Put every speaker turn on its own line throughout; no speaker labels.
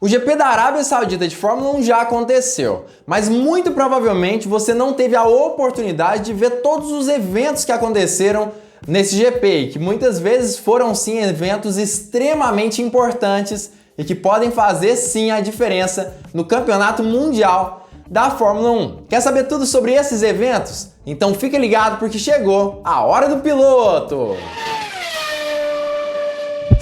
O GP da Arábia Saudita de Fórmula 1 já aconteceu, mas muito provavelmente você não teve a oportunidade de ver todos os eventos que aconteceram nesse GP, que muitas vezes foram sim eventos extremamente importantes e que podem fazer sim a diferença no campeonato mundial da Fórmula 1. Quer saber tudo sobre esses eventos? Então fica ligado porque chegou a hora do piloto!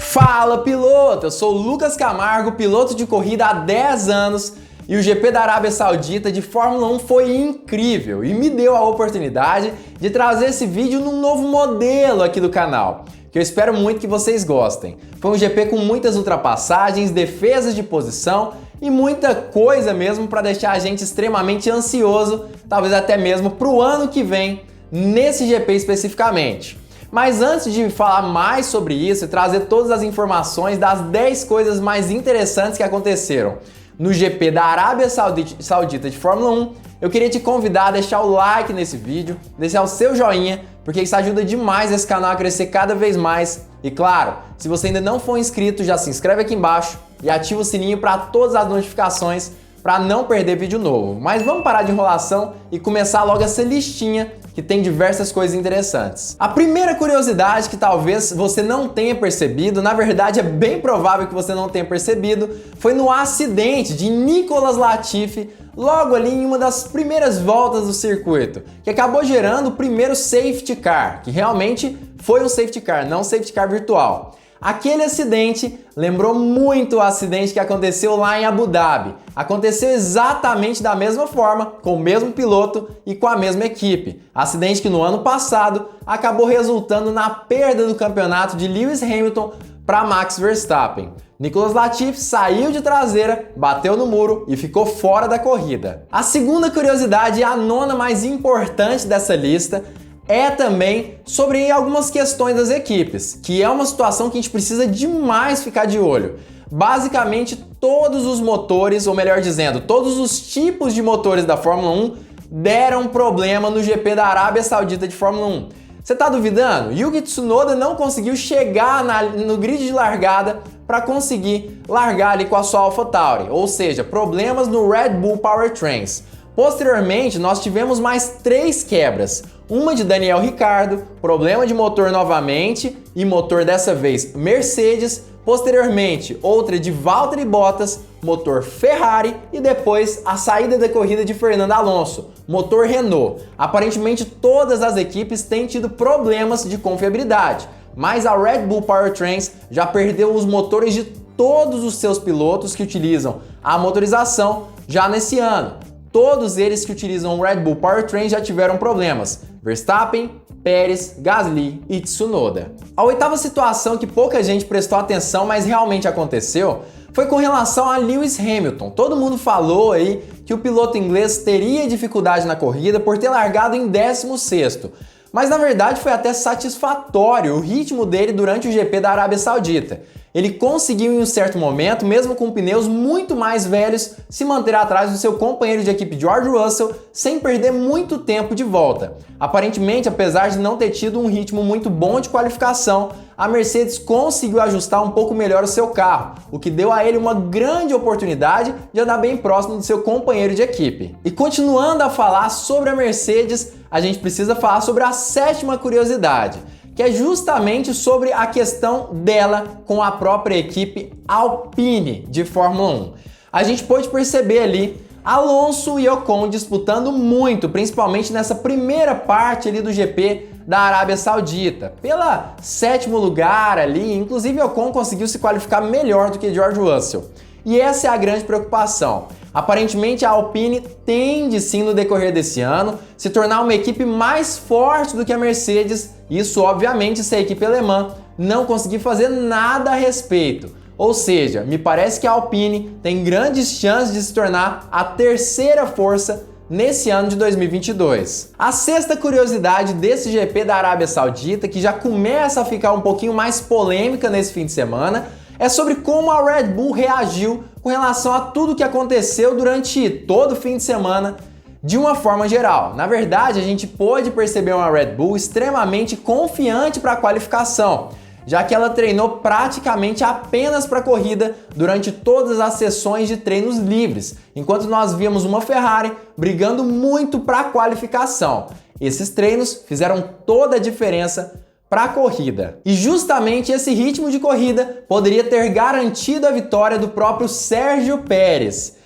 Fala piloto, eu sou o Lucas Camargo, piloto de corrida há 10 anos e o GP da Arábia Saudita de Fórmula 1 foi incrível e me deu a oportunidade de trazer esse vídeo num novo modelo aqui do canal, que eu espero muito que vocês gostem. Foi um GP com muitas ultrapassagens, defesas de posição e muita coisa mesmo para deixar a gente extremamente ansioso, talvez até mesmo para o ano que vem, nesse GP especificamente. Mas antes de falar mais sobre isso e trazer todas as informações das 10 coisas mais interessantes que aconteceram no GP da Arábia Saudita de Fórmula 1, eu queria te convidar a deixar o like nesse vídeo, deixar o seu joinha, porque isso ajuda demais esse canal a crescer cada vez mais. E claro, se você ainda não for inscrito, já se inscreve aqui embaixo e ativa o sininho para todas as notificações para não perder vídeo novo. Mas vamos parar de enrolação e começar logo essa listinha que tem diversas coisas interessantes. A primeira curiosidade que talvez você não tenha percebido, na verdade é bem provável que você não tenha percebido, foi no acidente de Nicolas Latifi logo ali em uma das primeiras voltas do circuito, que acabou gerando o primeiro safety car, que realmente foi um safety car, não um safety car virtual. Aquele acidente lembrou muito o acidente que aconteceu lá em Abu Dhabi. Aconteceu exatamente da mesma forma, com o mesmo piloto e com a mesma equipe. Acidente que no ano passado acabou resultando na perda do campeonato de Lewis Hamilton para Max Verstappen. Nicolas Latifi saiu de traseira, bateu no muro e ficou fora da corrida. A segunda curiosidade, e a nona mais importante dessa lista, é também sobre algumas questões das equipes, que é uma situação que a gente precisa demais ficar de olho. Basicamente, todos os motores, ou melhor dizendo, todos os tipos de motores da Fórmula 1 deram problema no GP da Arábia Saudita de Fórmula 1. Você tá duvidando? Yuki Tsunoda não conseguiu chegar no grid de largada para conseguir largar ali com a sua AlphaTauri, ou seja, problemas no Red Bull Powertrains. Posteriormente, nós tivemos mais 3 quebras. Uma de Daniel Ricciardo, problema de motor novamente, e motor dessa vez Mercedes. Posteriormente, outra de Valtteri Bottas, motor Ferrari, e depois a saída da corrida de Fernando Alonso, motor Renault. Aparentemente, todas as equipes têm tido problemas de confiabilidade, mas a Red Bull Powertrains já perdeu os motores de todos os seus pilotos que utilizam a motorização já nesse ano. Todos eles que utilizam o Red Bull Powertrain já tiveram problemas: Verstappen, Pérez, Gasly e Tsunoda. A oitava situação que pouca gente prestou atenção, mas realmente aconteceu, foi com relação a Lewis Hamilton. Todo mundo falou aí que o piloto inglês teria dificuldade na corrida por ter largado em 16º. Mas na verdade foi até satisfatório o ritmo dele durante o GP da Arábia Saudita. Ele conseguiu em um certo momento, mesmo com pneus muito mais velhos, se manter atrás do seu companheiro de equipe George Russell sem perder muito tempo de volta. Aparentemente, apesar de não ter tido um ritmo muito bom de qualificação, a Mercedes conseguiu ajustar um pouco melhor o seu carro, o que deu a ele uma grande oportunidade de andar bem próximo do seu companheiro de equipe. E continuando a falar sobre a Mercedes, a gente precisa falar sobre a sétima curiosidade, que é justamente sobre a questão dela com a própria equipe Alpine de Fórmula 1. A gente pôde perceber ali Alonso e Ocon disputando muito, principalmente nessa primeira parte ali do GP da Arábia Saudita, pela 7º lugar ali. Inclusive Ocon conseguiu se qualificar melhor do que George Russell. E essa é a grande preocupação. Aparentemente a Alpine tende sim no decorrer desse ano se tornar uma equipe mais forte do que a Mercedes, isso obviamente se a equipe alemã não conseguir fazer nada a respeito. Ou seja, me parece que a Alpine tem grandes chances de se tornar a terceira força nesse ano de 2022. A sexta curiosidade desse GP da Arábia Saudita, que já começa a ficar um pouquinho mais polêmica nesse fim de semana, é sobre como a Red Bull reagiu com relação a tudo que aconteceu durante todo o fim de semana de uma forma geral. Na verdade, a gente pôde perceber uma Red Bull extremamente confiante para a qualificação. já que ela treinou praticamente apenas para a corrida durante todas as sessões de treinos livres, enquanto nós víamos uma Ferrari brigando muito para a qualificação. Esses treinos fizeram toda a diferença para a corrida. E justamente esse ritmo de corrida poderia ter garantido a vitória do próprio Sérgio Pérez.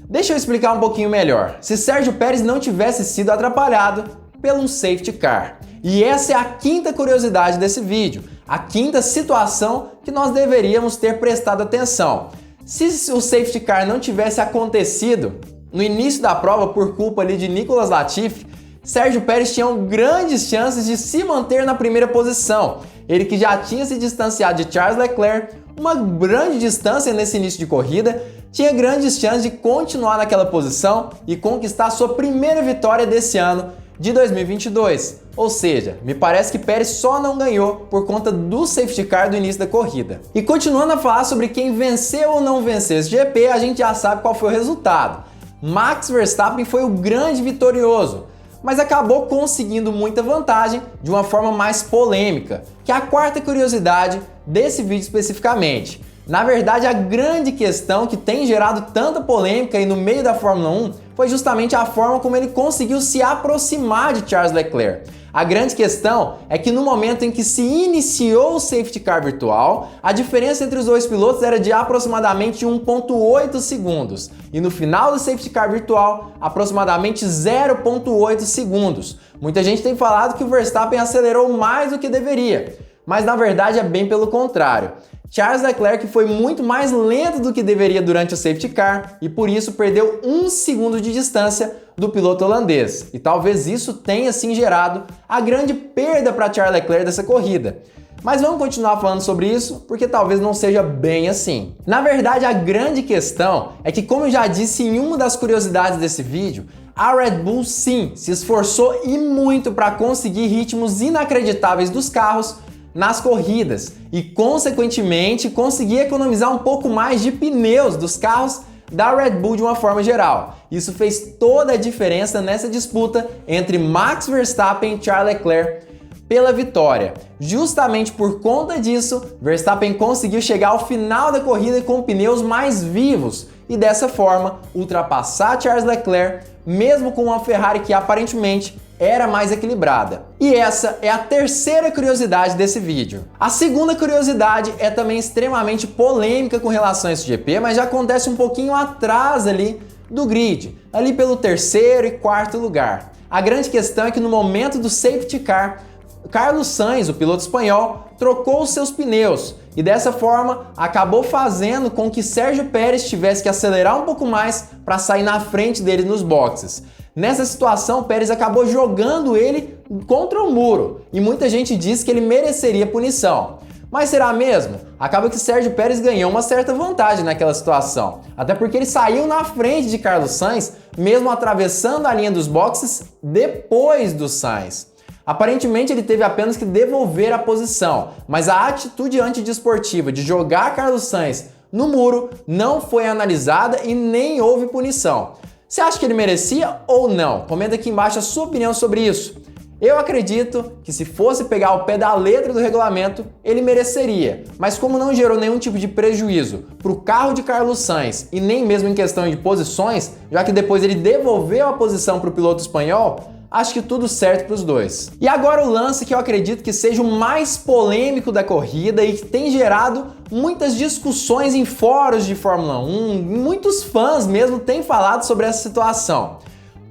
Deixa eu explicar um pouquinho melhor. Se Sérgio Pérez não tivesse sido atrapalhado pelo safety car. E essa é a quinta curiosidade desse vídeo, a quinta situação que nós deveríamos ter prestado atenção. Se o safety car não tivesse acontecido no início da prova por culpa ali de Nicolas Latifi, Sérgio Pérez tinha grandes chances de se manter na primeira posição. Ele que já tinha se distanciado de Charles Leclerc, uma grande distância nesse início de corrida, tinha grandes chances de continuar naquela posição e conquistar sua primeira vitória desse ano de 2022. Ou seja, me parece que Pérez só não ganhou por conta do safety car do início da corrida. E continuando a falar sobre quem venceu ou não venceu esse GP, a gente já sabe qual foi o resultado. Max Verstappen foi o grande vitorioso, mas acabou conseguindo muita vantagem de uma forma mais polêmica, que é a quarta curiosidade desse vídeo especificamente. Na verdade, a grande questão que tem gerado tanta polêmica aí no meio da Fórmula 1 foi justamente a forma como ele conseguiu se aproximar de Charles Leclerc. A grande questão é que no momento em que se iniciou o safety car virtual, a diferença entre os dois pilotos era de aproximadamente 1,8 segundos e no final do safety car virtual, aproximadamente 0,8 segundos. Muita gente tem falado que o Verstappen acelerou mais do que deveria, mas na verdade é bem pelo contrário. Charles Leclerc foi muito mais lento do que deveria durante o safety car e por isso perdeu 1 segundo de distância do piloto holandês. E talvez isso tenha sim gerado a grande perda para Charles Leclerc dessa corrida. Mas vamos continuar falando sobre isso porque talvez não seja bem assim. Na verdade, a grande questão é que, como eu já disse em uma das curiosidades desse vídeo, a Red Bull sim se esforçou e muito para conseguir ritmos inacreditáveis dos carros nas corridas e, consequentemente, conseguir economizar um pouco mais de pneus dos carros da Red Bull de uma forma geral. Isso fez toda a diferença nessa disputa entre Max Verstappen e Charles Leclerc pela vitória. Justamente por conta disso, Verstappen conseguiu chegar ao final da corrida com pneus mais vivos e dessa forma ultrapassar Charles Leclerc, mesmo com uma Ferrari que aparentemente era mais equilibrada. E essa é a terceira curiosidade desse vídeo. A segunda curiosidade é também extremamente polêmica com relação a esse GP, mas já acontece um pouquinho atrás ali do grid, ali pelo terceiro e quarto lugar. A grande questão é que no momento do safety car, Carlos Sainz, o piloto espanhol, trocou os seus pneus e dessa forma acabou fazendo com que Sérgio Pérez tivesse que acelerar um pouco mais para sair na frente dele nos boxes. Nessa situação, Pérez acabou jogando ele contra o muro e muita gente diz que ele mereceria punição. Mas será mesmo? Acaba que Sérgio Pérez ganhou uma certa vantagem naquela situação, até porque ele saiu na frente de Carlos Sainz, mesmo atravessando a linha dos boxes depois do Sainz. Aparentemente ele teve apenas que devolver a posição, mas a atitude antidesportiva de jogar Carlos Sainz no muro não foi analisada e nem houve punição. Você acha que ele merecia ou não? Comenta aqui embaixo a sua opinião sobre isso. Eu acredito que se fosse pegar o pé da letra do regulamento, ele mereceria, mas como não gerou nenhum tipo de prejuízo para o carro de Carlos Sainz e nem mesmo em questão de posições, já que depois ele devolveu a posição para o piloto espanhol, acho que tudo certo para os dois. E agora o lance que eu acredito que seja o mais polêmico da corrida e que tem gerado muitas discussões em fóruns de Fórmula 1, muitos fãs mesmo têm falado sobre essa situação.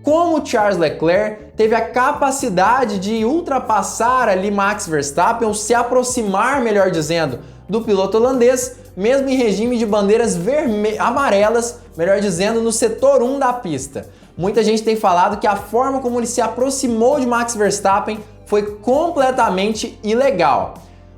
Como Charles Leclerc teve a capacidade de ultrapassar ali Max Verstappen, ou se aproximar, melhor dizendo, do piloto holandês, mesmo em regime de bandeiras amarelas, melhor dizendo, no setor 1 da pista. Muita gente tem falado que a forma como ele se aproximou de Max Verstappen foi completamente ilegal.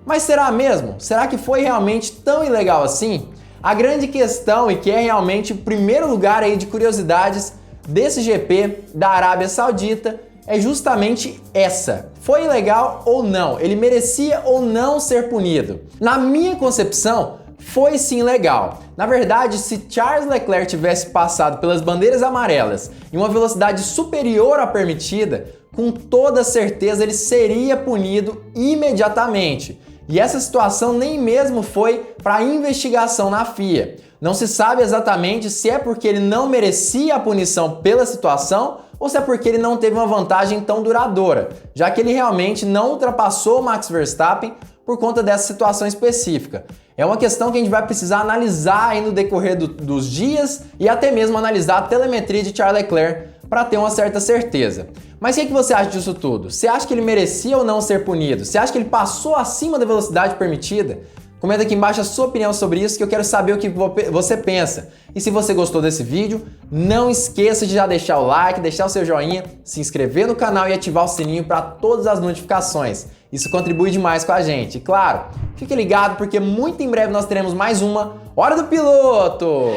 Mas será mesmo? Será que foi realmente tão ilegal assim? A grande questão, e que é realmente o primeiro lugar aí de curiosidades desse GP da Arábia Saudita, é justamente essa. Foi ilegal ou não? Ele merecia ou não ser punido? Na minha concepção, foi sim legal. Na verdade, se Charles Leclerc tivesse passado pelas bandeiras amarelas em uma velocidade superior à permitida, com toda certeza ele seria punido imediatamente. E essa situação nem mesmo foi para investigação na FIA. Não se sabe exatamente se é porque ele não merecia a punição pela situação ou se é porque ele não teve uma vantagem tão duradoura, já que ele realmente não ultrapassou o Max Verstappen por conta dessa situação específica. É uma questão que a gente vai precisar analisar aí no decorrer dos dias e até mesmo analisar a telemetria de Charles Leclerc para ter uma certa certeza. Mas o que você acha disso tudo? Você acha que ele merecia ou não ser punido? Você acha que ele passou acima da velocidade permitida? Comenta aqui embaixo a sua opinião sobre isso, que eu quero saber o que você pensa. E se você gostou desse vídeo, não esqueça de já deixar o like, deixar o seu joinha, se inscrever no canal e ativar o sininho para todas as notificações. Isso contribui demais com a gente. E claro, fique ligado porque muito em breve nós teremos mais uma Hora do Piloto!